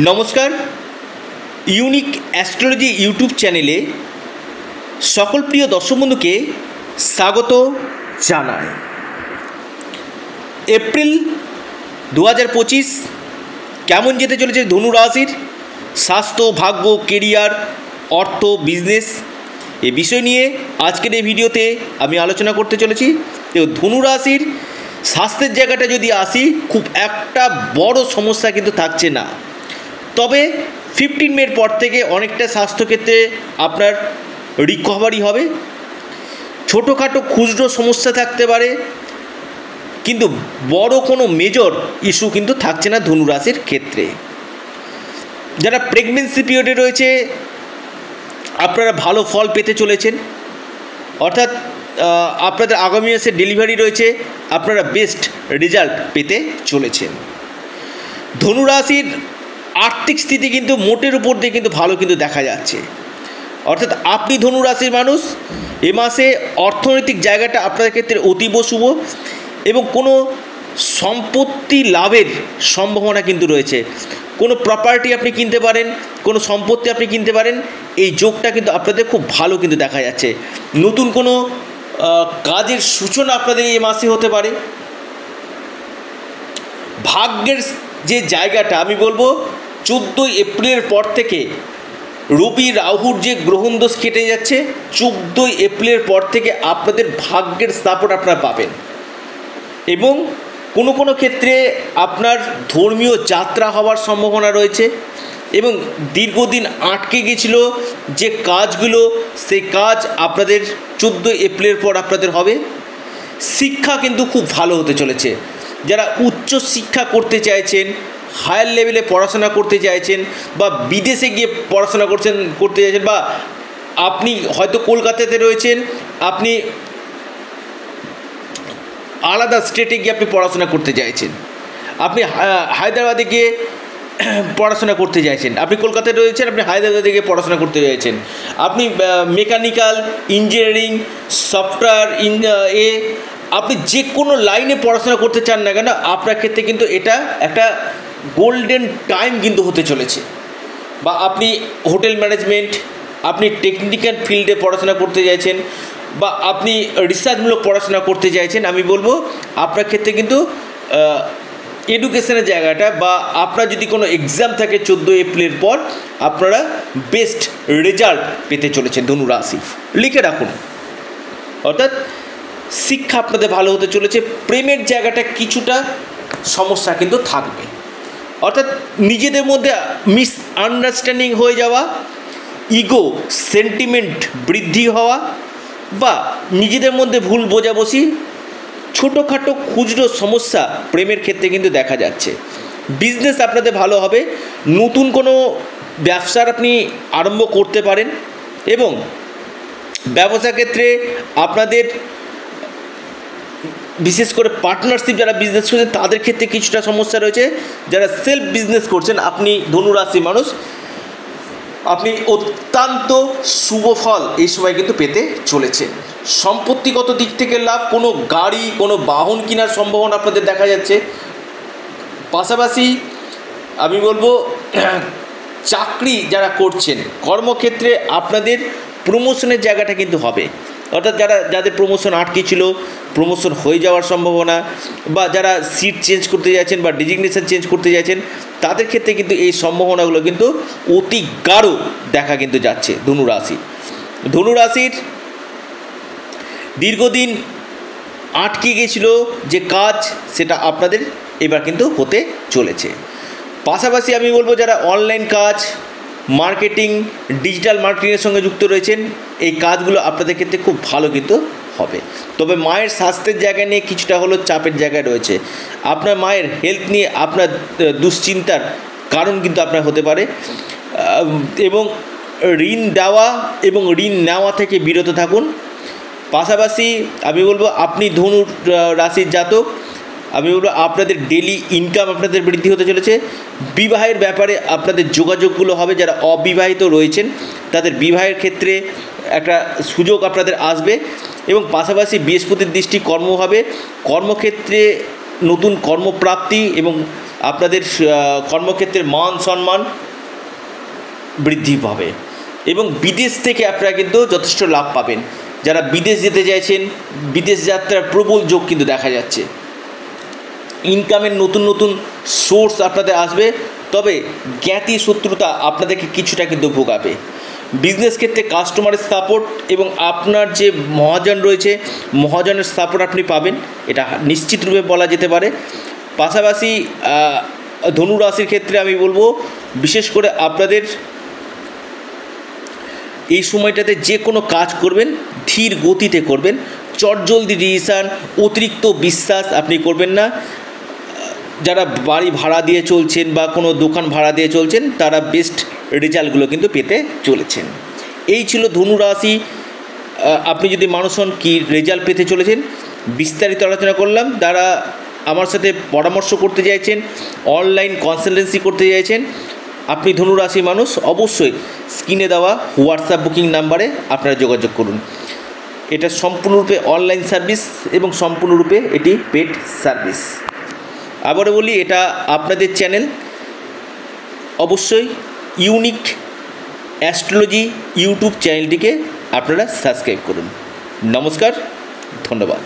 নমস্কার, unique astrology YouTube চ্যানেলে সকল প্রিয় দর্শক বন্ধুকে স্বাগত জানাই। এপ্রিল 2025 কেমন যেতে চলেছে ধনু রাশির স্বাস্থ্য, ভাগ্য, কেরিয়ার, অর্থ, বিজনেস এ বিষয় নিয়ে আজকের এই ভিডিওতে আমি আলোচনা করতে চলেছি। ধনু রাশির স্বাস্থ্যের জায়গাটা যদি আসি, খুব একটা বড় সমস্যা কিন্তু থাকছে না, তবে 15 মের পর থেকে অনেকটা স্বাস্থ্যক্ষেত্রে আপনার রিকভারি হবে। ছোটোখাটো খুচরো সমস্যা থাকতে পারে, কিন্তু বড় কোনো মেজর ইস্যু কিন্তু থাকছে না ধনু রাশির ক্ষেত্রে। যারা প্রেগনেন্সি পিরিয়ডে রয়েছে আপনারা ভালো ফল পেতে চলেছেন, অর্থাৎ আপনাদের আগামী মাসে ডেলিভারি রয়েছে, আপনারা বেস্ট রেজাল্ট পেতে চলেছেন। ধনু রাশির আর্থিক স্থিতি কিন্তু মোটের উপর দিয়ে কিন্তু ভালো কিন্তু দেখা যাচ্ছে, অর্থাৎ আপনি ধনু রাশির মানুষ, এ মাসে অর্থনৈতিক জায়গাটা আপনাদের ক্ষেত্রে অতীব শুভ এবং কোনো সম্পত্তি লাভের সম্ভাবনা কিন্তু রয়েছে। কোনো প্রপার্টি আপনি কিনতে পারেন, কোনো সম্পত্তি আপনি কিনতে পারেন, এই যোগটা কিন্তু আপনাদের খুব ভালো কিন্তু দেখা যাচ্ছে। নতুন কোনো কাজের সূচনা আপনাদের এই মাসে হতে পারে। ভাগ্যের যে জায়গাটা আমি বলবো 14 এপ্রিলের পর থেকে রবি রাহুর যে গ্রহণ দোষ কেটে যাচ্ছে, 14 এপ্রিলের পর থেকে আপনাদের ভাগ্যের সাপোর্ট আপনারা পাবেন এবং কোনো কোনো ক্ষেত্রে আপনার ধর্মীয় যাত্রা হওয়ার সম্ভাবনা রয়েছে এবং দীর্ঘদিন আটকে গেছিল যে কাজগুলো, সেই কাজ আপনাদের 14 এপ্রিলের পর আপনাদের হবে। শিক্ষা কিন্তু খুব ভালো হতে চলেছে। যারা উচ্চ শিক্ষা করতে চাইছেন, হায়ার লেভেলে পড়াশোনা করতে চাইছেন বা বিদেশে গিয়ে পড়াশোনা করতে চাইছেন, বা আপনি হয়তো কলকাতাতে রয়েছেন, আপনি আলাদা স্টেটে গিয়ে আপনি পড়াশোনা করতে চাইছেন, আপনি হায়দ্রাবাদে গিয়ে পড়াশোনা করতে চাইছেন, আপনি কলকাতায় রয়েছেন, আপনি হায়দ্রাবাদে গিয়ে পড়াশোনা করতে চাইছেন, আপনি মেকানিক্যাল ইঞ্জিনিয়ারিং, সফটওয়্যার আপনি যে কোনো লাইনে পড়াশোনা করতে চান না কেন, আপনার ক্ষেত্রে কিন্তু এটা একটা গোল্ডেন টাইম কিন্তু হতে চলেছে। বা আপনি হোটেল ম্যানেজমেন্ট, আপনি টেকনিক্যাল ফিল্ডে পড়াশোনা করতে চাইছেন, বা আপনি রিসার্চমূলক পড়াশোনা করতে চাইছেন, আমি বলবো আপনার ক্ষেত্রে কিন্তু এডুকেশনের জায়গাটা, বা আপনার যদি কোনো এক্সাম থাকে 14 এপ্রিলের পর, আপনারা বেস্ট রেজাল্ট পেতে চলেছেন ধনু রাশি, লিখে রাখুন। অর্থাৎ শিক্ষা আপনাদের ভালো হতে চলেছে। প্রেমের জায়গাটা কিছুটা সমস্যা কিন্তু থাকবে, অর্থাৎ নিজেদের মধ্যে মিসআন্ডারস্ট্যান্ডিং হয়ে যাওয়া, ইগো সেন্টিমেন্ট বৃদ্ধি হওয়া, বা নিজেদের মধ্যে ভুল বোঝাবুঝি, ছোটোখাটো খুচরো সমস্যা প্রেমের ক্ষেত্রে কিন্তু দেখা যাচ্ছে। বিজনেস আপনাদের ভালো হবে, নতুন কোনো ব্যবসার আপনি আরম্ভ করতে পারেন এবং ব্যবসা ক্ষেত্রে আপনাদের বিশেষ করে পার্টনারশিপ যারা বিজনেস করছেন তাদের ক্ষেত্রে কিছুটা সমস্যা রয়েছে। যারা সেলফ বিজনেস করছেন, আপনি ধনুরাশি মানুষ, আপনি অত্যন্ত শুভ ফল এই সময় কিন্তু পেতে চলেছেন। সম্পত্তিগত দিক থেকে লাভ, কোনো গাড়ি, কোনো বাহন কেনার সম্ভাবনা আপনাদের দেখা যাচ্ছে। পাশাপাশি আমি বলবো চাকরি যারা করছেন, কর্মক্ষেত্রে আপনাদের প্রমোশনের জায়গাটা কিন্তু হবে, অর্থাৎ যাদের প্রমোশন আটকে ছিল, প্রমোশন হয়ে যাওয়ার সম্ভাবনা, বা যারা সিট চেঞ্জ করতে যাচ্ছেন বা ডেজিগনেশন চেঞ্জ করতে যাচ্ছেন, তাদের ক্ষেত্রে কিন্তু এই সম্ভাবনাগুলো কিন্তু অতি গাঢ় দেখা কিন্তু যাচ্ছে ধনু রাশির দীর্ঘদিন আটকে গেছিল যে কাজ, সেটা আপনাদের এবার কিন্তু হতে চলেছে। পাশাপাশি আমি বলবো যারা অনলাইন কাজ, মার্কেটিং, ডিজিটাল মার্কেটিংয়ের সঙ্গে যুক্ত রয়েছেন, এই কাজগুলো আপনাদের ক্ষেত্রে খুব ভালো কিন্তু হবে। তবে মায়ের স্বাস্থ্যের জায়গা নিয়ে কিছুটা হলো চাপের জায়গায় রয়েছে। আপনার মায়ের হেলথ নিয়ে আপনার দুশ্চিন্তার কারণ কিন্তু আপনার হতে পারে, এবং ঋণ দেওয়া এবং ঋণ নেওয়া থেকে বিরত থাকুন। পাশাপাশি আমি বলবো আপনি ধনু রাশির জাতক, আমি বলবো আপনাদের ডেলি ইনকাম আপনাদের বৃদ্ধি হতে চলেছে। বিবাহের ব্যাপারে আপনাদের যোগাযোগগুলো হবে, যারা অবিবাহিত রয়েছেন তাদের বিবাহের ক্ষেত্রে একটা সুযোগ আপনাদের আসবে। এবং পাশাপাশি বৃহস্পতির দৃষ্টি কর্ম হবে, কর্মক্ষেত্রে নতুন কর্মপ্রাপ্তি এবং আপনাদের কর্মক্ষেত্রের মান সম্মান বৃদ্ধি পাবে এবং বিদেশ থেকে আপনারা কিন্তু যথেষ্ট লাভ পাবেন। যারা বিদেশ যেতে চাইছেন, বিদেশ যাত্রার প্রবল যোগ কিন্তু দেখা যাচ্ছে। ইনকামের নতুন নতুন সোর্স আপনাদের আসবে, তবে জ্ঞাতি শত্রুতা আপনাদেরকে কিছুটা কিন্তু ভোগাবে। বিজনেস ক্ষেত্রে কাস্টমারের সাপোর্ট এবং আপনার যে মহাজন রয়েছে, মহাজনের সাপোর্ট আপনি পাবেন, এটা নিশ্চিতরূপে বলা যেতে পারে। পাশাপাশি ধনুরাশির ক্ষেত্রে আমি বলবো, বিশেষ করে আপনাদের এই সময়টাতে যে কোনো কাজ করবেন ধীর গতিতে করবেন, চটজলদি ডিসিশান, অতিরিক্ত বিশ্বাস আপনি করবেন না। যারা বাড়ি ভাড়া দিয়ে চলছেন বা কোনো দোকান ভাড়া দিয়ে চলছেন, তারা বেস্ট রেজাল্টগুলো কিন্তু পেতে চলেছেন। এই ছিল ধনুরাশি। আপনি যদি মানুষ হন, কী রেজাল্ট পেতে চলেছেন বিস্তারিত আলোচনা করলাম। যারা আমার সাথে পরামর্শ করতে চাইছেন, অনলাইন কনসালটেন্সি করতে চাইছেন, আপনি ধনুরাশি মানুষ, অবশ্যই স্ক্রিনে দেওয়া হোয়াটসঅ্যাপ বুকিং নাম্বারে আপনারা যোগাযোগ করুন। এটা সম্পূর্ণরূপে অনলাইন সার্ভিস এবং সম্পূর্ণরূপে এটি পেড সার্ভিস। আবারও বলি, এটা আপনাদের চ্যানেল। অবশ্যই ইউনিক অ্যাস্ট্রোলজি ইউটিউব চ্যানেলটিকে আপনারা সাবস্ক্রাইব করুন। নমস্কার, ধন্যবাদ।